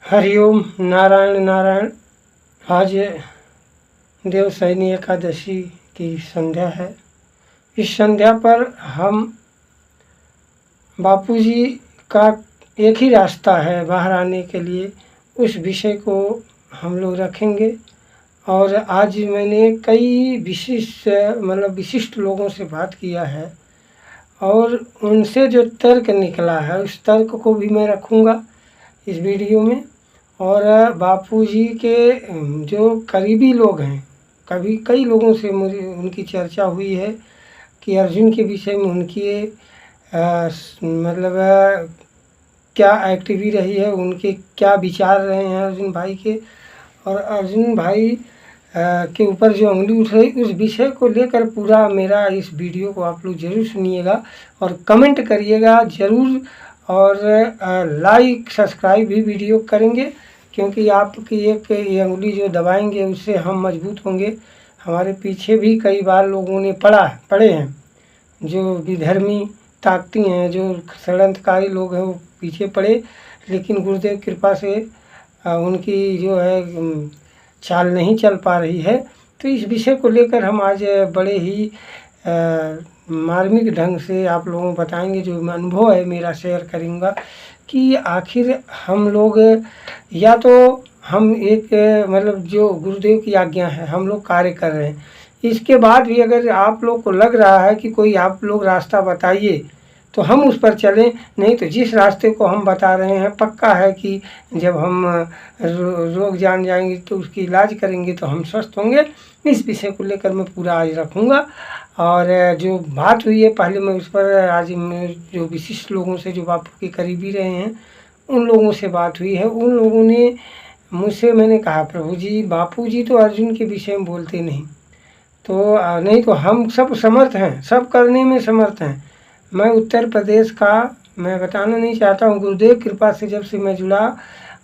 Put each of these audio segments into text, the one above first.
हरिओम नारायण नारायण। आज देवशयनी एकादशी की संध्या है। इस संध्या पर हम बापूजी का एक ही रास्ता है बाहर आने के लिए, उस विषय को हम लोग रखेंगे। और आज मैंने कई विशिष्ट लोगों से बात किया है और उनसे जो तर्क निकला है उस तर्क को भी मैं रखूँगा इस वीडियो में। और बापूजी के जो करीबी लोग हैं, कई लोगों से मुझे उनकी चर्चा हुई है कि अर्जुन के विषय में उनकी क्या एक्टिविटी रही है, उनके क्या विचार रहे हैं अर्जुन भाई के, और अर्जुन भाई के ऊपर जो उंगली उठ रही उस विषय को लेकर पूरा मेरा इस वीडियो को आप लोग ज़रूर सुनिएगा और कमेंट करिएगा ज़रूर। और लाइक सब्सक्राइब भी वीडियो करेंगे, क्योंकि आपकी एक ये उंगली जो दबाएंगे उससे हम मजबूत होंगे। हमारे पीछे भी कई बार लोगों ने पड़े हैं, जो विधर्मी ताकती हैं, जो षड्यंत्रकारी लोग हैं वो पीछे पड़े, लेकिन गुरुदेव कृपा से उनकी जो है चाल नहीं चल पा रही है। तो इस विषय को लेकर हम आज बड़े ही मार्मिक ढंग से आप लोगों को बताएंगे, जो अनुभव है मेरा शेयर करूँगा कि आखिर हम लोग या तो हम एक जो गुरुदेव की आज्ञा है हम लोग कार्य कर रहे हैं, इसके बाद भी अगर आप लोग को लग रहा है कि कोई आप लोग रास्ता बताइए तो हम उस पर चलें, नहीं तो जिस रास्ते को हम बता रहे हैं पक्का है कि जब हम रोग जान जाएंगे तो उसकी इलाज करेंगे तो हम स्वस्थ होंगे। इस विषय को लेकर मैं पूरा आज रखूँगा। और जो बात हुई है पहले मैं उस पर आज जो विशिष्ट लोगों से जो बापू के करीबी रहे हैं उन लोगों से बात हुई है। उन लोगों ने मुझसे, मैंने कहा प्रभु जी बापू जी तो अर्जुन के विषय में बोलते नहीं, तो नहीं तो हम सब समर्थ हैं, सब करने में समर्थ हैं। मैं उत्तर प्रदेश का, मैं बताना नहीं चाहता हूँ, गुरुदेव कृपा से जब से मैं जुड़ा,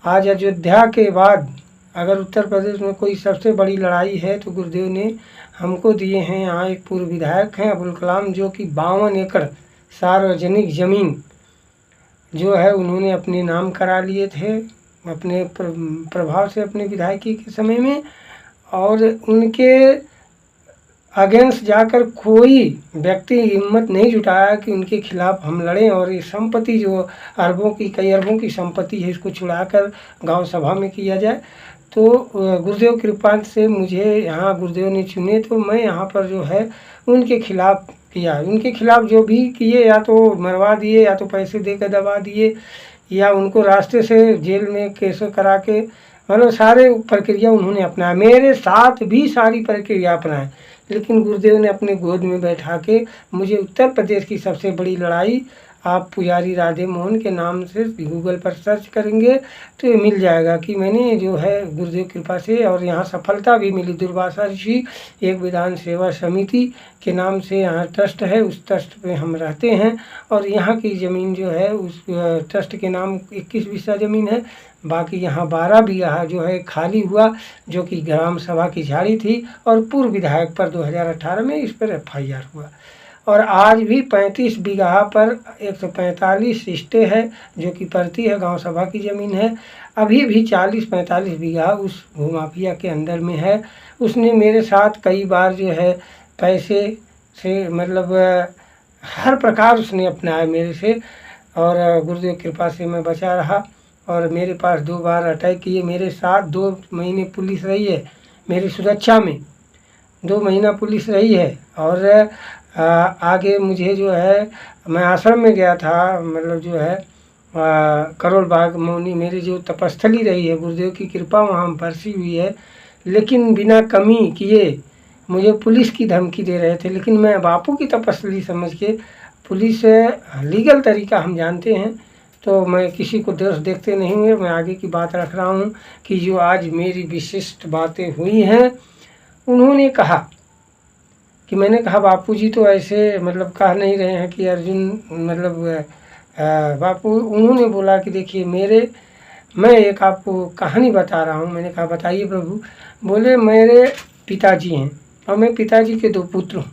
आज अयोध्या के बाद अगर उत्तर प्रदेश में कोई सबसे बड़ी लड़ाई है तो गुरुदेव ने हमको दिए हैं। यहाँ एक पूर्व विधायक हैं अबुल कलाम, जो कि 52 एकड़ सार्वजनिक ज़मीन जो है उन्होंने अपने नाम करा लिए थे अपने प्रभाव से अपने विधायकी के समय में। और उनके अगेंस्ट जाकर कोई व्यक्ति हिम्मत नहीं जुटाया कि उनके खिलाफ हम लड़ें। और ये संपत्ति जो कई अरबों की संपत्ति है, इसको छुड़ाकर गांव सभा में किया जाए। तो गुरुदेव कृपा से मुझे यहाँ गुरुदेव ने चुने, तो मैं यहाँ पर जो है उनके खिलाफ किया। उनके खिलाफ जो भी किए, या तो मरवा दिए, या तो पैसे देकर दबा दिए, या उनको रास्ते से जेल में केस करा के, सारे प्रक्रिया उन्होंने अपनाया। मेरे साथ भी सारी प्रक्रिया अपनाए, लेकिन गुरुदेव ने अपने गोद में बैठा के मुझे उत्तर प्रदेश की सबसे बड़ी लड़ाई, आप पुजारी राधे मोहन के नाम से गूगल पर सर्च करेंगे तो ये मिल जाएगा कि मैंने जो है गुरुदेव कृपा से, और यहाँ सफलता भी मिली। दुर्वासा ऋषि एक विधान सेवा समिति के नाम से यहाँ ट्रस्ट है, उस ट्रस्ट पे हम रहते हैं। और यहाँ की ज़मीन जो है उस ट्रस्ट के नाम 21 बीघा ज़मीन है, बाकी यहाँ 12 बीघा जो है खाली हुआ, जो कि ग्राम सभा की झाड़ी थी। और पूर्व विधायक पर 2018 में इस पर FIR हुआ। और आज भी 35 बीघा पर 145 सिस्टे है, जो कि पड़ती है गांव सभा की ज़मीन है। अभी भी 40-45 बीघा उस भूमाफिया के अंदर में है। उसने मेरे साथ कई बार जो है पैसे से हर प्रकार उसने अपनाया मेरे से, और गुरुदेव कृपा से मैं बचा रहा। और मेरे पास 2 बार अटैक किए, मेरे साथ 2 महीने पुलिस रही है, मेरी सुरक्षा में 2 महीना पुलिस रही है। और आगे मुझे जो है, मैं आश्रम में गया था, जो है करोल बाग मौनी, मेरी जो तपस्थली रही है, गुरुदेव की कृपा वहाँ बरसी हुई है। लेकिन बिना कमी किए मुझे पुलिस की धमकी दे रहे थे, लेकिन मैं बापू की तपस्थली समझ के, पुलिस लीगल तरीका हम जानते हैं, तो मैं किसी को दोष देखते नहीं हुए मैं आगे की बात रख रहा हूँ कि जो आज मेरी विशिष्ट बातें हुई हैं। उन्होंने कहा कि, मैंने कहा बापू जी तो ऐसे कह नहीं रहे हैं कि अर्जुन बापू, उन्होंने बोला कि देखिए मैं एक आपको कहानी बता रहा हूँ। मैंने कहा बताइए प्रभु। बोले मेरे पिताजी हैं और मैं पिताजी के 2 पुत्र हूँ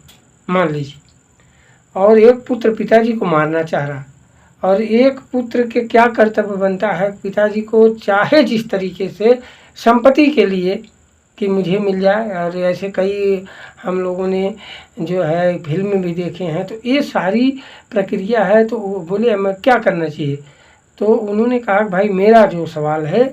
मान लीजिए, और एक पुत्र पिताजी को मारना चाह रहा, और एक पुत्र के क्या कर्तव्य बनता है, पिताजी को चाहे जिस तरीके से संपत्ति के लिए कि मुझे मिल जाए। और ऐसे कई हम लोगों ने जो है फिल्म भी देखे हैं, तो ये सारी प्रक्रिया है। तो वो बोले मैं क्या करना चाहिए, तो उन्होंने कहा भाई मेरा जो सवाल है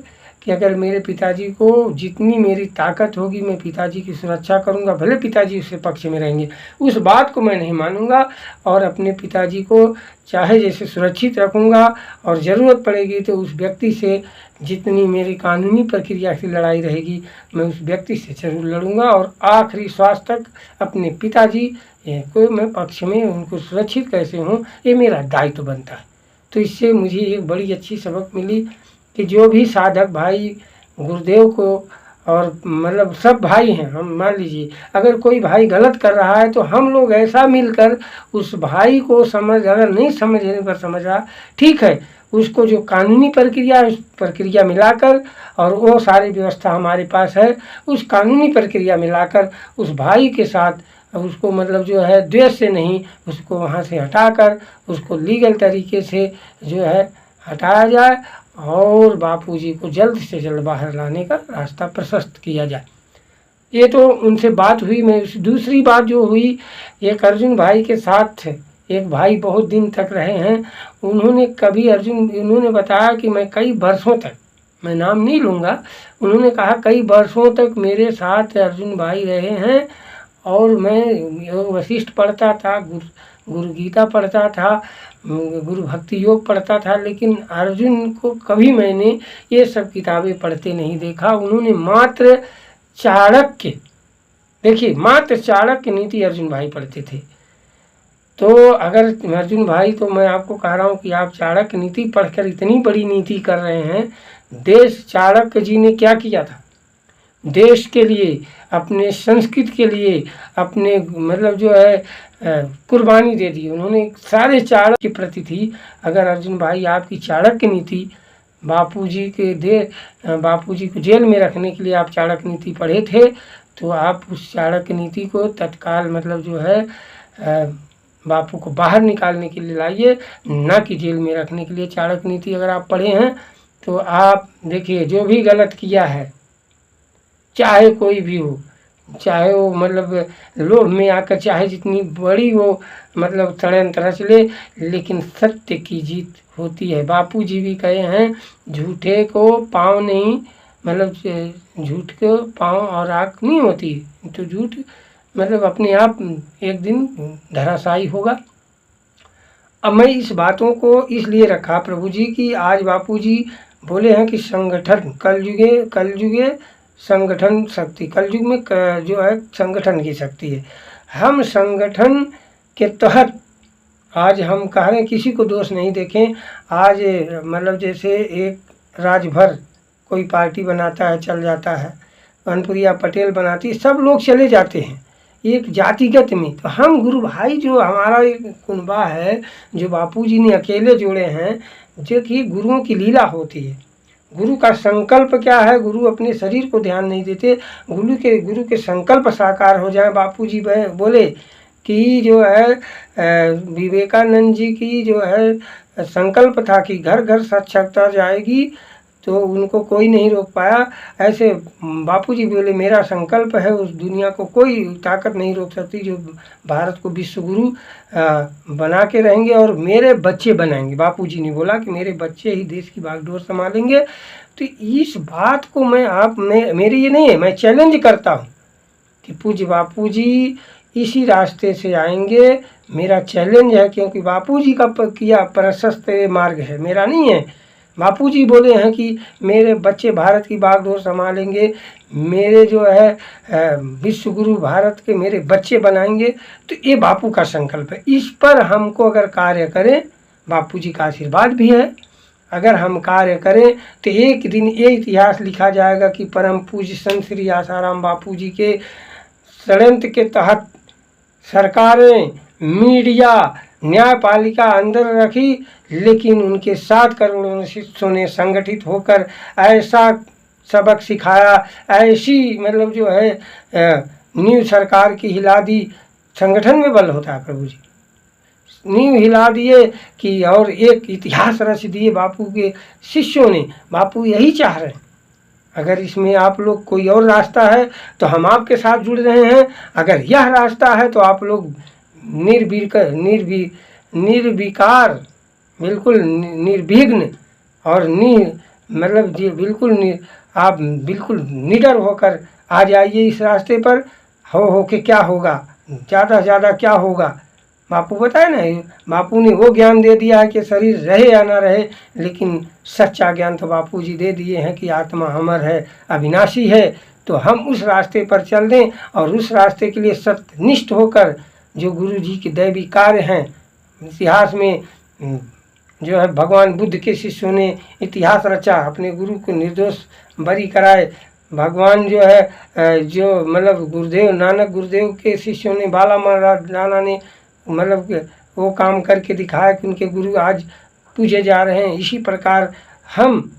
कि अगर मेरे पिताजी को जितनी मेरी ताकत होगी मैं पिताजी की सुरक्षा करूंगा, भले पिताजी उसके पक्ष में रहेंगे, उस बात को मैं नहीं मानूंगा और अपने पिताजी को चाहे जैसे सुरक्षित रखूंगा और ज़रूरत पड़ेगी तो उस व्यक्ति से जितनी मेरी कानूनी प्रक्रिया से लड़ाई रहेगी मैं उस व्यक्ति से जरूर लड़ूंगा और आखिरी श्वास तक अपने पिताजी को मैं पक्ष में उनको सुरक्षित कैसे हूँ ये मेरा दायित्व बनता है। तो इससे मुझे एक बड़ी अच्छी सबक मिली कि जो भी साधक भाई गुरुदेव को और मतलब सब भाई हैं, हम मान लीजिए अगर कोई भाई गलत कर रहा है तो हम लोग ऐसा मिलकर उस भाई को अगर नहीं समझने पर समझ रहा ठीक है, उसको जो कानूनी प्रक्रिया उस प्रक्रिया मिलाकर और वो सारी व्यवस्था हमारे पास है, उस कानूनी प्रक्रिया मिलाकर उस भाई के साथ उसको मतलब जो है द्वेष से नहीं, उसको वहाँ से हटाकर उसको लीगल तरीके से जो है हटाया जाए और बापूजी को जल्द से जल्द बाहर लाने का रास्ता प्रशस्त किया जाए। ये तो उनसे बात हुई। मैं दूसरी बात जो हुई एक अर्जुन भाई के साथ एक भाई बहुत दिन तक रहे हैं, उन्होंने बताया कि मैं कई वर्षों तक, मैं नाम नहीं लूँगा, उन्होंने कहा कई वर्षों तक मेरे साथ अर्जुन भाई रहे हैं और मैं वशिष्ठ पढ़ता था, गुरु गीता पढ़ता था, गुरु भक्ति योग पढ़ता था, लेकिन अर्जुन को कभी मैंने ये सब किताबें पढ़ते नहीं देखा। उन्होंने मात्र चाणक्य, देखिए मात्र चाणक्य नीति अर्जुन भाई पढ़ते थे। तो अगर अर्जुन भाई, तो मैं आपको कह रहा हूँ कि आप चाणक्य नीति पढ़कर इतनी बड़ी नीति कर रहे हैं। देश चाणक्य जी ने क्या किया था, देश के लिए, अपने संस्कृत के लिए, अपने मतलब जो है कुर्बानी दे दी उन्होंने, सारे चाणक्य के प्रति थी। अगर अर्जुन भाई आपकी चाणक्य नीति बापूजी को जेल में रखने के लिए आप चाणक्य नीति पढ़े थे, तो आप उस चाणक्य नीति को तत्काल मतलब जो है बापू को बाहर निकालने के लिए लाइए, ना कि जेल में रखने के लिए। चाणक्य नीति अगर आप पढ़े हैं तो आप देखिए जो भी गलत किया है, चाहे कोई भी हो, चाहे वो मतलब लोभ में आकर चाहे जितनी बड़ी वो मतलब षड्यंत्र रच ले, लेकिन सत्य की जीत होती है। बापूजी भी कहे हैं झूठे को पाँव नहीं, मतलब झूठ को पाँव और आँख नहीं होती, तो झूठ मतलब अपने आप एक दिन धराशायी होगा। अब मैं इस बातों को इसलिए रखा प्रभु जी की आज बापूजी बोले हैं कि संगठन कलयुगे संगठन शक्ति, कलयुग में जो है संगठन की शक्ति है। हम संगठन के तहत आज हम कह रहे हैं, किसी को दोष नहीं देखें। आज मतलब जैसे एक राजभर कोई पार्टी बनाता है, चल जाता है, अनुप्रिया पटेल बनाती है, सब लोग चले जाते हैं एक जातिगत में। तो हम गुरु भाई जो हमारा एक कुनबा है जो बापूजी ने अकेले जोड़े हैं, जो कि गुरुओं की लीला होती है। गुरु का संकल्प क्या है, गुरु अपने शरीर को ध्यान नहीं देते, गुरु के संकल्प साकार हो जाए। बापूजी बोले कि जो है विवेकानंद जी की जो है संकल्प था कि घर घर साक्षरता जाएगी, तो उनको कोई नहीं रोक पाया। ऐसे बापूजी बोले मेरा संकल्प है, उस दुनिया को कोई ताकत नहीं रोक सकती, जो भारत को विश्व गुरु बना के रहेंगे और मेरे बच्चे बनाएंगे। बापूजी ने बोला कि मेरे बच्चे ही देश की बागडोर संभालेंगे। तो इस बात को मेरे ये नहीं है, मैं चैलेंज करता हूँ कि पूज्य बापूजी इसी रास्ते से आएंगे। मेरा चैलेंज है, क्योंकि बापूजी का किया प्रशस्त मार्ग है, मेरा नहीं है। बापूजी बोले हैं कि मेरे बच्चे भारत की बागडोर संभालेंगे, मेरे जो है विश्व गुरु भारत के मेरे बच्चे बनाएंगे। तो ये बापू का संकल्प है। इस पर हमको अगर कार्य करें, बापूजी का आशीर्वाद भी है, अगर हम कार्य करें तो एक दिन ये इतिहास लिखा जाएगा कि परम पूज्य संत श्री आसाराम बापूजी के षड्यंत्र के तहत सरकारें, मीडिया, न्यायपालिका अंदर रखी, लेकिन उनके 7 करोड़ शिष्यों ने संगठित होकर ऐसा सबक सिखाया, ऐसी मतलब जो है न्यू सरकार की हिला दी। संगठन में बल होता है प्रभु जी, नींव हिला दिए कि और एक इतिहास रच दिए बापू के शिष्यों ने। बापू यही चाह रहे हैं। अगर इसमें आप लोग कोई और रास्ता है तो हम आपके साथ जुड़ रहे हैं, अगर यह रास्ता है तो आप लोग निर्विकार, बिल्कुल निर्विघ्न और मतलब जी बिल्कुल आप बिल्कुल निडर होकर आ जाइए इस रास्ते पर। हो के क्या होगा, ज़्यादा से ज़्यादा क्या होगा। बापू बताए ना, बापू ने वो ज्ञान दे दिया है कि शरीर रहे या ना रहे, लेकिन सच्चा ज्ञान तो बापू जी दे दिए हैं कि आत्मा अमर है, अविनाशी है। तो हम उस रास्ते पर चल दें और उस रास्ते के लिए सत्यनिष्ठ होकर जो गुरु जी के दैवी कार्य हैं, इतिहास में जो है भगवान बुद्ध के शिष्यों ने इतिहास रचा, अपने गुरु को निर्दोष बरी कराए। भगवान जो है जो मतलब गुरुदेव नानक गुरुदेव के शिष्यों ने, बाला महाराज नाना ने मतलब वो काम करके दिखाया कि उनके गुरु आज पूजे जा रहे हैं। इसी प्रकार हम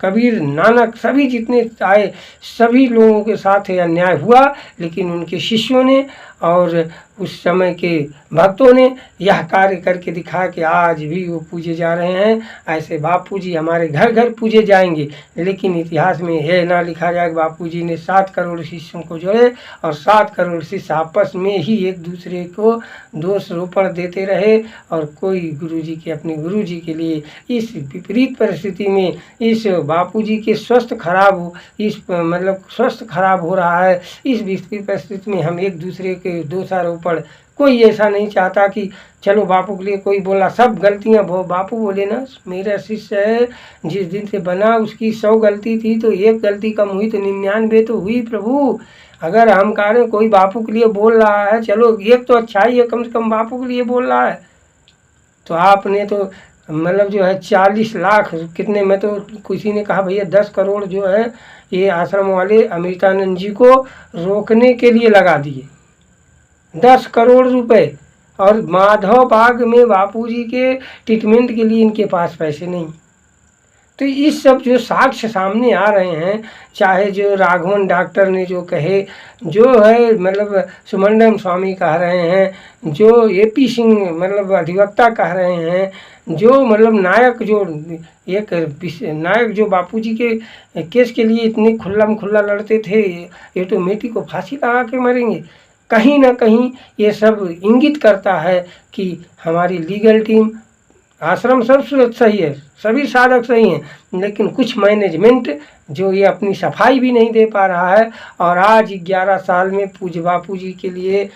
कबीर नानक सभी जितने आए सभी लोगों के साथ ये अन्याय हुआ, लेकिन उनके शिष्यों ने और उस समय के भक्तों ने यह कार्य करके दिखाया कि आज भी वो पूजे जा रहे हैं। ऐसे बापू जी हमारे घर घर पूजे जाएंगे, लेकिन इतिहास में यह ना लिखा जाए कि बापू जी ने 7 करोड़ शिष्यों को जोड़े और 7 करोड़ शिष्य आपस में ही एक दूसरे को दोष रोपण देते रहे और कोई गुरुजी के अपने गुरुजी के लिए इस विपरीत परिस्थिति में इस बापू जी के स्वास्थ्य खराब हो रहा है। इस विपरीत परिस्थिति में हम एक दूसरे के दोषारोपण, कोई ऐसा नहीं चाहता कि चलो बापू के लिए कोई बोला, सब गलतियां बापू बोले ना, मेरा शिष्य है जिस दिन से बना उसकी 100 गलती थी तो एक गलती कम हुई तो 99 तो हुई प्रभु। अगर हम कह रहे कोई बापू के लिए बोल रहा है, चलो एक तो अच्छा ही है, कम से कम बापू के लिए बोल रहा है। तो आपने तो मतलब जो है 40 लाख कितने में, तो किसी ने कहा भैया 10 करोड़ जो है ये आश्रम वाले अमृतानंद जी को रोकने के लिए लगा दिए, 10 करोड़ रुपए। और माधव बाग में बापूजी के ट्रीटमेंट के लिए इनके पास पैसे नहीं। तो इस सब जो साक्ष्य सामने आ रहे हैं, चाहे जो राघवन डॉक्टर ने जो कहे, जो है मतलब सुमंडम स्वामी कह रहे हैं, जो AP सिंह मतलब अधिवक्ता कह रहे हैं, जो मतलब नायक जो एक नायक जो बापूजी के केस के लिए इतने खुल्ला लड़ते थे, ऑटोमेटिक को फांसी लगा के मरेंगे। कहीं ना कहीं ये सब इंगित करता है कि हमारी लीगल टीम, आश्रम सब सही है, सभी साधक सही हैं, लेकिन कुछ मैनेजमेंट जो ये अपनी सफाई भी नहीं दे पा रहा है। और आज 11 साल में पूज्य बापू जी के लिए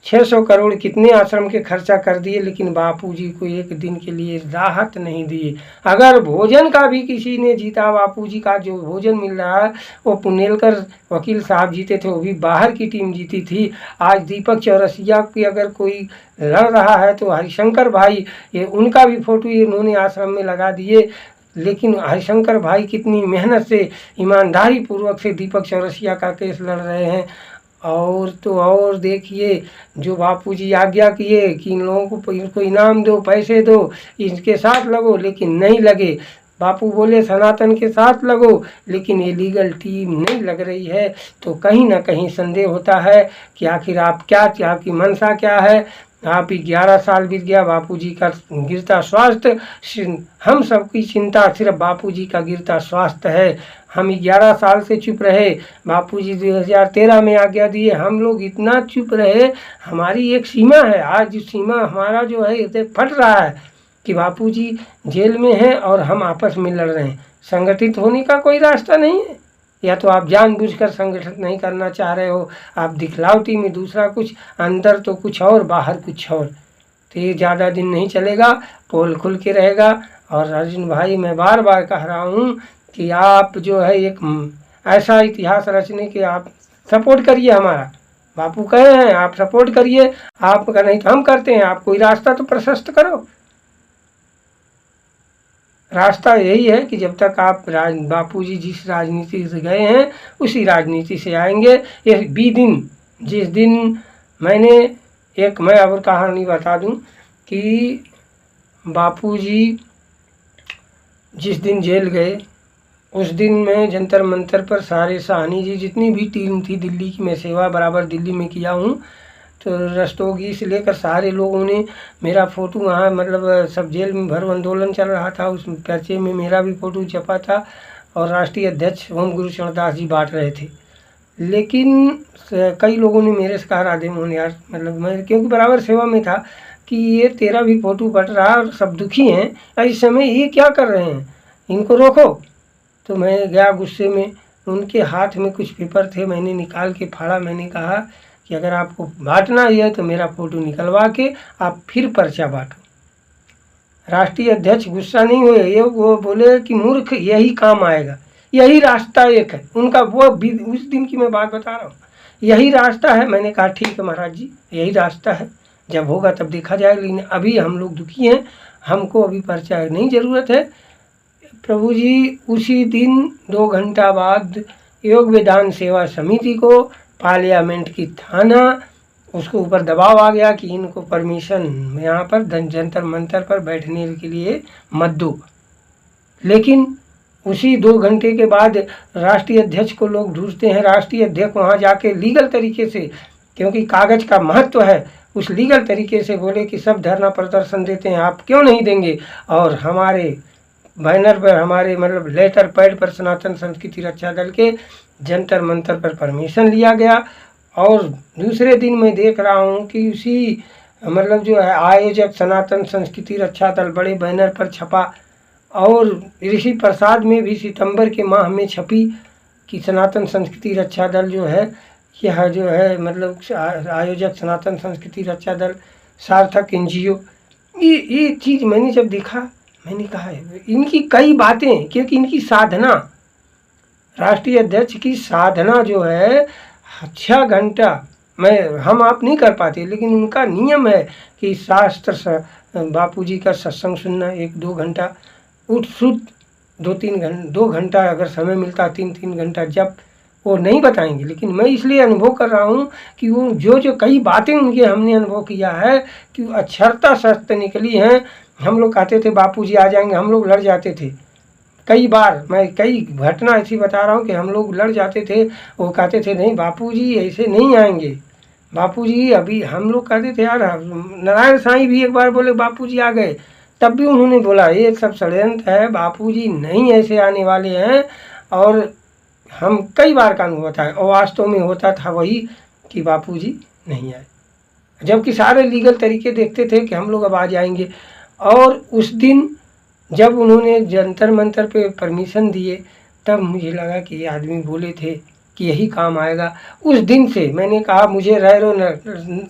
600 करोड़ कितने आश्रम के खर्चा कर दिए, लेकिन बापू जी को एक दिन के लिए राहत नहीं दिए। अगर भोजन का भी किसी ने जीता, बापू जी का जो भोजन मिल रहा है वो पुनेलकर वकील साहब जीते थे, वो भी बाहर की टीम जीती थी। आज दीपक चौरसिया की अगर कोई लड़ रहा है तो हरिशंकर भाई, ये उनका भी फोटो इन्होंने आश्रम में लगा दिए। लेकिन हरिशंकर भाई कितनी मेहनत से, ईमानदारी पूर्वक से दीपक चौरसिया का केस लड़ रहे हैं। और तो और देखिए, जो बापूजी आज्ञा किए कि इन लोगों को इनको इनाम दो, पैसे दो, इनके साथ लगो, लेकिन नहीं लगे। बापू बोले सनातन के साथ लगो, लेकिन ये लीगल टीम नहीं लग रही है। तो कहीं ना कहीं संदेह होता है कि आखिर आप क्या, आपकी मंशा क्या है। आप 11 साल बीत गया, बापूजी का गिरता स्वास्थ्य, हम सबकी चिंता सिर्फ बापूजी का गिरता स्वास्थ्य है। हम 11 साल से चुप रहे, बापूजी 2013 में आज्ञा दिए, हम लोग इतना चुप रहे। हमारी एक सीमा है, आज सीमा हमारा जो है इसे फट रहा है कि बापूजी जेल में हैं और हम आपस में लड़ रहे हैं। संगठित होने का कोई रास्ता नहीं है, या तो आप जानबूझकर संगठित नहीं करना चाह रहे हो, आप दिखलावटी में दूसरा कुछ, अंदर तो कुछ और बाहर कुछ और। तो ये ज़्यादा दिन नहीं चलेगा, पोल खुल के रहेगा। और अर्जुन भाई, मैं बार बार कह रहा हूँ कि आप जो है एक ऐसा इतिहास रचने के आप सपोर्ट करिए, हमारा बापू कहे हैं आप सपोर्ट करिए। आप का नहीं तो हम करते हैं, आप कोई रास्ता तो प्रशस्त करो। रास्ता यही है कि जब तक आप बापूजी जिस राजनीति से गए हैं उसी राजनीति से आएंगे। ये भी दिन, जिस दिन मैं अब कहानी बता दूं कि बापूजी जिस दिन जेल गए उस दिन मैं जंतर मंतर पर सारे साहनी जी जितनी भी टीम थी दिल्ली की, मैं सेवा बराबर दिल्ली में किया हूँ, तो रस्तोगी से लेकर सारे लोगों ने मेरा फ़ोटो वहाँ मतलब सब जेल में भरो आंदोलन चल रहा था, उस पर्चे में मेरा भी फ़ोटो छपा था और राष्ट्रीय अध्यक्ष ओम गुरु चरणदास जी बांट रहे थे। लेकिन कई लोगों ने मेरे से कहा राधे मोहन यार, मतलब मैं क्योंकि बराबर सेवा में था कि ये तेरा भी फ़ोटो बट रहा और सब दुखी हैं, इस समय ये क्या कर रहे हैं, इनको रोको। तो मैं गया गुस्से में, उनके हाथ में कुछ पेपर थे, मैंने निकाल के फाड़ा। मैंने कहा कि अगर आपको बांटना ही है तो मेरा फ़ोटो निकलवा के आप फिर पर्चा बांटो। राष्ट्रीय अध्यक्ष गुस्सा नहीं हुए, ये वो बोले कि मूर्ख, यही काम आएगा, यही रास्ता एक है उनका। वो उस दिन की मैं बात बता रहा हूँ, यही रास्ता है। मैंने कहा ठीक है महाराज जी, यही रास्ता है, जब होगा तब देखा जाएगा, लेकिन अभी हम लोग दुखी हैं, हमको अभी पर्चा नहीं ज़रूरत है। प्रभु जी उसी दिन 2 घंटा बाद योग वेदांत सेवा समिति को, पार्लियामेंट की थाना, उसको ऊपर दबाव आ गया कि इनको परमिशन यहाँ पर जंतर मंतर पर बैठने के लिए मत दो। लेकिन उसी 2 घंटे के बाद राष्ट्रीय अध्यक्ष को लोग ढूंढते हैं। राष्ट्रीय अध्यक्ष वहाँ जाके लीगल तरीके से, क्योंकि कागज़ का महत्व है, उस लीगल तरीके से बोले कि सब धरना प्रदर्शन देते हैं, आप क्यों नहीं देंगे। और हमारे बैनर पर, हमारे मतलब लेटर पैड पर सनातन संस्कृति रक्षा दल के जंतर मंतर पर परमिशन लिया गया। और दूसरे दिन मैं देख रहा हूँ कि उसी मतलब जो है आयोजक सनातन संस्कृति रक्षा दल बड़े बैनर पर छपा, और ऋषि प्रसाद में भी सितंबर के माह में छपी कि सनातन संस्कृति रक्षा दल जो है, यह जो है मतलब आयोजक सनातन संस्कृति रक्षा दल सार्थक NGO। ये चीज़ मैंने जब देखा, मैंने कहा इनकी कई बातें, क्योंकि इनकी साधना, राष्ट्रीय अध्यक्ष की साधना जो है 6 घंटा हम आप नहीं कर पाते, लेकिन उनका नियम है कि शास्त्र बापूजी का सत्संग सुनना 1-2 घंटा, उठ सुध 2 घंटा अगर समय मिलता 3-3 घंटा जब, वो नहीं बताएंगे। लेकिन मैं इसलिए अनुभव कर रहा हूँ कि वो जो कई बातें उनके हमने अनुभव किया है कि अक्षरता सत्य निकली हैं। हम लोग कहते थे बापूजी आ जाएंगे, हम लोग लड़ जाते थे कई बार। मैं कई घटना ऐसी बता रहा हूँ कि हम लोग लड़ जाते थे, वो कहते थे नहीं बापूजी ऐसे नहीं आएंगे, बापूजी अभी। हम लोग कहते थे यार, नारायण साईं भी एक बार बोले बापूजी आ गए, तब भी उन्होंने बोला ये सब षड्यंत्र है, बापूजी नहीं ऐसे आने वाले हैं। और हम कई बार का अनुभव था, और वास्तव में होता था वही कि बापूजी नहीं आए, जबकि सारे लीगल तरीके देखते थे कि हम लोग अब आ जाएंगे। और उस दिन जब उन्होंने जंतर मंतर पे परमिशन दिए, तब मुझे लगा कि ये आदमी बोले थे कि यही काम आएगा। उस दिन से मैंने कहा मुझे रह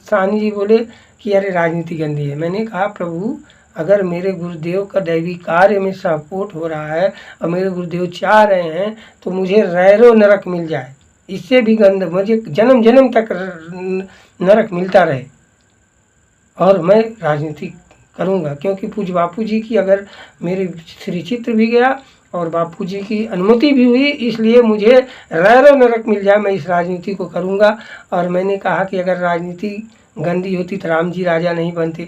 सानी जी बोले कि अरे राजनीति गंदी है। मैंने कहा प्रभु, अगर मेरे गुरुदेव का दैवी कार्य में सपोर्ट हो रहा है और मेरे गुरुदेव चाह रहे हैं तो मुझे रैरो नरक मिल जाए, इससे भी गंद मुझे जन्म जन्म तक नरक मिलता रहे, और मैं राजनीति करूंगा। क्योंकि पूज्य बापू जी की अगर मेरे श्री चित्र भी गया और बापू जी की अनुमति भी हुई, इसलिए मुझे रैरो नरक मिल जाए, मैं इस राजनीति को करूंगा। और मैंने कहा कि अगर राजनीति गंदी होती तो राम जी राजा नहीं बनते,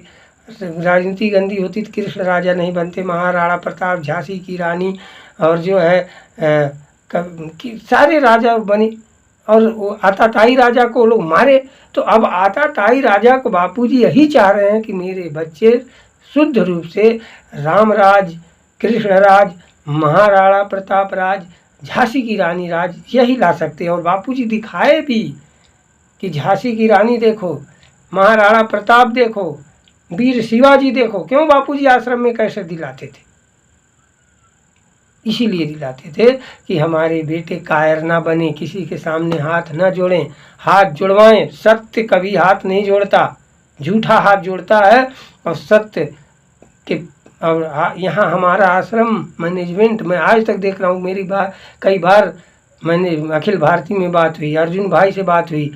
राजनीति गंदी होती तो कृष्ण राजा नहीं बनते, महाराणा प्रताप, झांसी की रानी और जो है सारे राजा बने, और वो आताताई राजा को लोग मारे। तो अब आताताई राजा को बापूजी यही चाह रहे हैं कि मेरे बच्चे शुद्ध रूप से राम राज, कृष्ण राज, महाराणा प्रताप राज, झांसी की रानी राज यही ला सकते हैं। और बापूजी दिखाए भी कि झांसी की रानी देखो, महाराणा प्रताप देखो, वीर शिवाजी देखो। क्यों बापूजी आश्रम में कैसे दिलाते थे? इसीलिए दिलाते थे कि हमारे बेटे कायर ना बने, किसी के सामने हाथ न जोड़ें, हाथ जुड़वाएं। सत्य कभी हाथ नहीं जोड़ता, झूठा हाथ जोड़ता है। और सत्य के और यहाँ हमारा आश्रम मैनेजमेंट मैं आज तक देख रहा हूँ, मेरी कई बार मैंने अखिल भारतीय में बात हुई, अर्जुन भाई से बात हुई,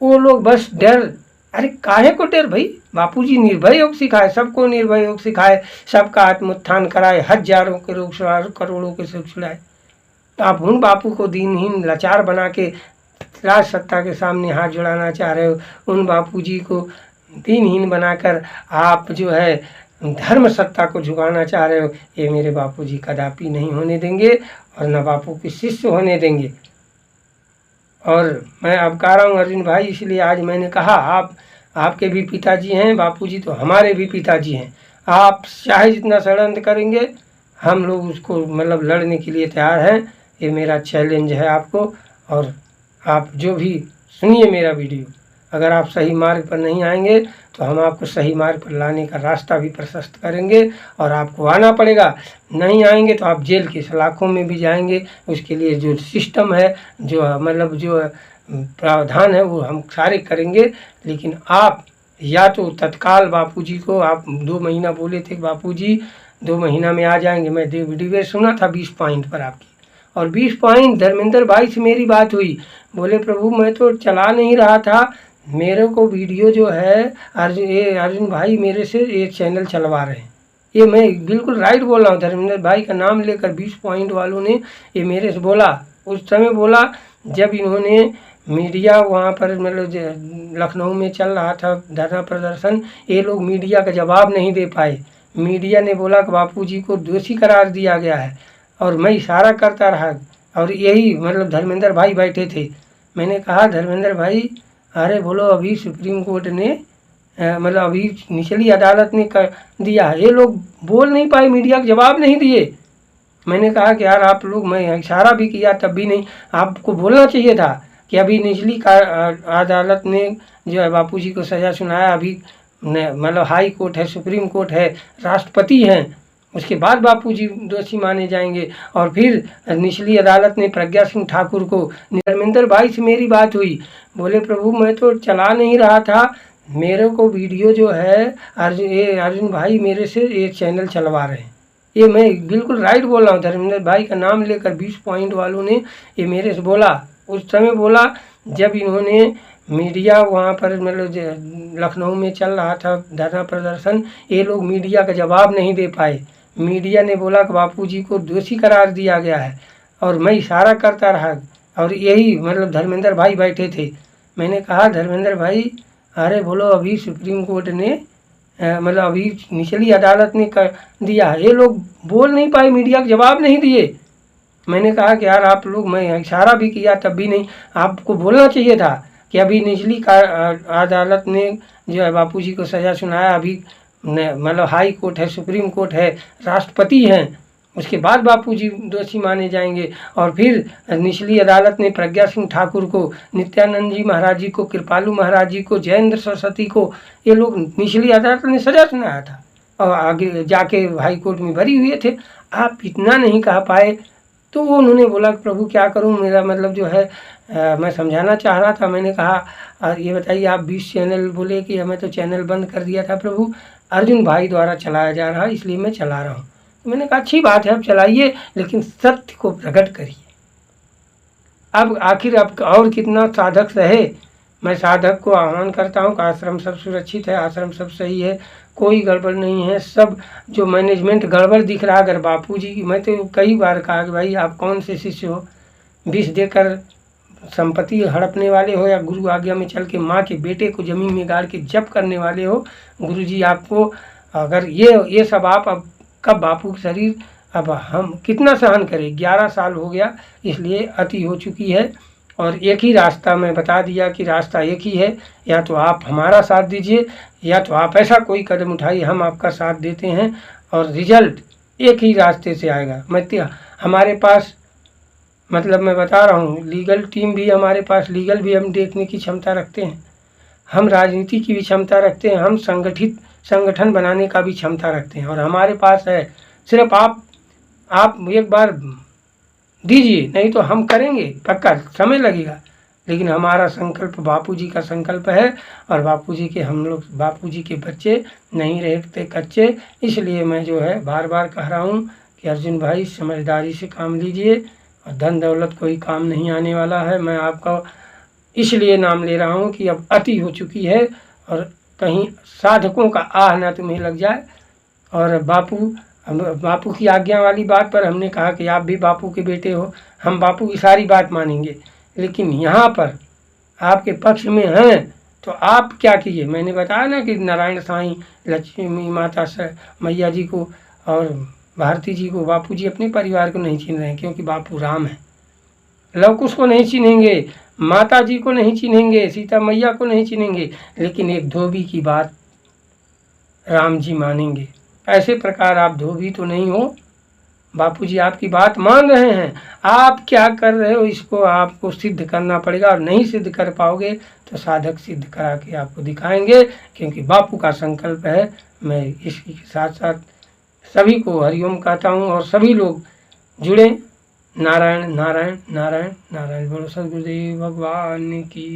वो लोग बस डर, अरे काहे को डर भाई, बापूजी निर्भय योग सिखाए, सबको निर्भय योग सिखाए, सबका आत्मोत्थान कराए, हजारों के रोग करोड़ों के सुख छुड़ाए। तो आप उन बापू को दीनहीन लाचार बना के राज सत्ता के सामने हाथ जुड़ाना चाह रहे हो, उन बापूजी को दीनहीन बनाकर आप जो है धर्म सत्ता को झुकाना चाह रहे हो। ये मेरे बापूजी कदापि नहीं होने देंगे और न बापू के शिष्य होने देंगे। और मैं अब कह रहा हूँ अर्जुन भाई, इसलिए आज मैंने कहा आप आपके भी पिताजी हैं, बापूजी तो हमारे भी पिताजी हैं। आप चाहे जितना षड्यंत्र करेंगे, हम लोग उसको मतलब लड़ने के लिए तैयार हैं। ये मेरा चैलेंज है आपको। और आप जो भी सुनिए मेरा वीडियो, अगर आप सही मार्ग पर नहीं आएंगे तो हम आपको सही मार्ग पर लाने का रास्ता भी प्रशस्त करेंगे और आपको आना पड़ेगा। नहीं आएंगे तो आप जेल की सलाखों में भी जाएंगे। उसके लिए जो सिस्टम है, जो मतलब जो प्रावधान है, वो हम सारे करेंगे। लेकिन आप या तो तत्काल बापूजी को, आप 2 महीना बोले थे बापूजी 2 महीना में आ जाएंगे। मैं वीडियो सुना था 20 पॉइंट पर आपकी, और 20 पॉइंट धर्मेंद्र भाई से मेरी बात हुई। बोले प्रभु मैं तो चला नहीं रहा था, मेरे को वीडियो जो है अर्जुन भाई मेरे से ये चैनल चलवा रहे हैं। ये मैं बिल्कुल राइट बोल रहा हूँ। धर्मेंद्र भाई का नाम लेकर 20 पॉइंट वालों ने ये मेरे से बोला। उस समय बोला जब इन्होंने मीडिया वहाँ पर मतलब लखनऊ में चल रहा था धरना प्रदर्शन, ये लोग मीडिया का जवाब नहीं दे पाए। मीडिया ने बोला कि बापूजी को दोषी करार दिया गया है, और मैं इशारा करता रहा, और यही मतलब धर्मेंद्र भाई बैठे थे। मैंने कहा धर्मेंद्र भाई, अरे बोलो अभी सुप्रीम कोर्ट ने मतलब अभी निचली अदालत ने कर दिया है, ये लोग बोल नहीं पाए, मीडिया को जवाब नहीं दिए। मैंने कहा कि यार आप लोग, मैं इशारा भी किया तब भी नहीं, आपको बोलना चाहिए था कि अभी निचली अदालत ने जो है बापूजी को सज़ा सुनाया, अभी मतलब हाई कोर्ट है, सुप्रीम कोर्ट है, राष्ट्रपति हैं, उसके बाद बापूजी दोषी माने जाएंगे। और फिर निचली अदालत ने प्रज्ञा सिंह ठाकुर को, धर्मेंद्र भाई से मेरी बात हुई। बोले प्रभु मैं तो चला नहीं रहा था, मेरे को वीडियो जो है अर्जुन भाई मेरे से ये चैनल चलवा रहे हैं। ये मैं बिल्कुल राइट बोल रहा हूँ। धर्मेंद्र भाई का नाम लेकर 20 पॉइंट वालों ने ये मेरे से बोला। उस समय बोला जब इन्होंने मीडिया वहाँ पर मतलब लखनऊ में चल रहा था धरना प्रदर्शन, ये लोग मीडिया का जवाब नहीं दे पाए। मीडिया ने बोला कि बापूजी को दोषी करार दिया गया है, और मैं इशारा करता रहा, और यही मतलब धर्मेंद्र भाई बैठे थे। मैंने कहा धर्मेंद्र भाई, अरे बोलो अभी सुप्रीम कोर्ट ने मतलब अभी निचली अदालत ने कर दिया है, ये लोग बोल नहीं पाए, मीडिया को जवाब नहीं दिए। मैंने कहा कि यार आप लोग, मैं इशारा भी किया तब भी नहीं, आपको बोलना चाहिए था कि अभी निचली अदालत ने जो है बापूजी को सज़ा सुनाया, अभी मतलब हाई कोर्ट है, सुप्रीम कोर्ट है, राष्ट्रपति हैं, उसके बाद बापूजी दोषी माने जाएंगे। और फिर निचली अदालत ने प्रज्ञा सिंह ठाकुर को, नित्यानंद जी महाराज जी को, कृपालू महाराज जी को, जयेंद्र सरस्वती को, ये लोग निचली अदालत ने सज़ा सुनाया था, और आगे जाके हाई कोर्ट में बरी हुए थे। आप इतना नहीं कह पाए, तो वो उन्होंने बोला कि प्रभु क्या करूं, मेरा मतलब जो है मैं समझाना चाह रहा था। मैंने कहा ये बताइए आप 20 चैनल बोले कि हमें तो चैनल बंद कर दिया था प्रभु, अर्जुन भाई द्वारा चलाया जा रहा है इसलिए मैं चला रहा हूँ। मैंने कहा अच्छी बात है, आप चलाइए, लेकिन सत्य को प्रकट करिए। अब आखिर अब और कितना साधक रहे। मैं साधक को आह्वान करता हूँ कि आश्रम सब सुरक्षित है, आश्रम सब सही है, कोई गड़बड़ नहीं है। सब जो मैनेजमेंट गड़बड़ दिख रहा है, अगर बापूजी की, मैं तो कई बार कहा कि भाई आप कौन से शिष्य हो, विष देकर संपत्ति हड़पने वाले हो, या गुरु आज्ञा में चल के माँ के बेटे को जमीन में गाड़ के जप करने वाले हो। गुरुजी आपको अगर ये सब आप, अब कब बापू की शरीर, अब हम कितना सहन करें, 11 साल हो गया, इसलिए अति हो चुकी है। और एक ही रास्ता मैं बता दिया कि रास्ता एक ही है, या तो आप हमारा साथ दीजिए, या तो आप ऐसा कोई कदम उठाइए, हम आपका साथ देते हैं, और रिजल्ट एक ही रास्ते से आएगा। हमारे पास मतलब मैं बता रहा हूँ, लीगल टीम भी हमारे पास, लीगल भी हम देखने की क्षमता रखते हैं, हम राजनीति की भी क्षमता रखते हैं, हम संगठित संगठन बनाने का भी क्षमता रखते हैं, और हमारे पास है। सिर्फ आप एक बार दीजिए, नहीं तो हम करेंगे, पक्का समय लगेगा, लेकिन हमारा संकल्प बापूजी का संकल्प है। और बापूजी के, हम लोग बापूजी के बच्चे नहीं रहते कच्चे। इसलिए मैं जो है बार बार कह रहा हूँ कि अर्जुन भाई समझदारी से काम लीजिए, और धन दौलत कोई काम नहीं आने वाला है। मैं आपका इसलिए नाम ले रहा हूँ कि अब अति हो चुकी है, और कहीं साधकों का आह ना तुम्हें लग जाए। और बापू की आज्ञा वाली बात पर हमने कहा कि आप भी बापू के बेटे हो, हम बापू की सारी बात मानेंगे, लेकिन यहाँ पर आपके पक्ष में हैं तो आप क्या कीजिए। मैंने बताया ना कि नारायण साईं, लक्ष्मी माता मैया जी को और भारती जी को बापूजी अपने परिवार को नहीं छीन रहे हैं, क्योंकि बापू राम है, लव कुश को नहीं चिन्हेंगे, माता जी को नहीं चिन्हेंगे, सीता मैया को नहीं चिन्हेंगे, लेकिन एक धोबी की बात राम जी मानेंगे। ऐसे प्रकार आप धोबी तो नहीं हो, बापूजी आपकी बात मान रहे हैं। आप क्या कर रहे हो इसको आपको सिद्ध करना पड़ेगा, और नहीं सिद्ध कर पाओगे तो साधक सिद्ध करा के आपको दिखाएंगे, क्योंकि बापू का संकल्प है। मैं इसी के साथ साथ सभी को हरिओम कहता हूँ, और सभी लोग जुड़े। नारायण नारायण नारायण नारायण। बोलो सद्गुरुदेव भगवान की।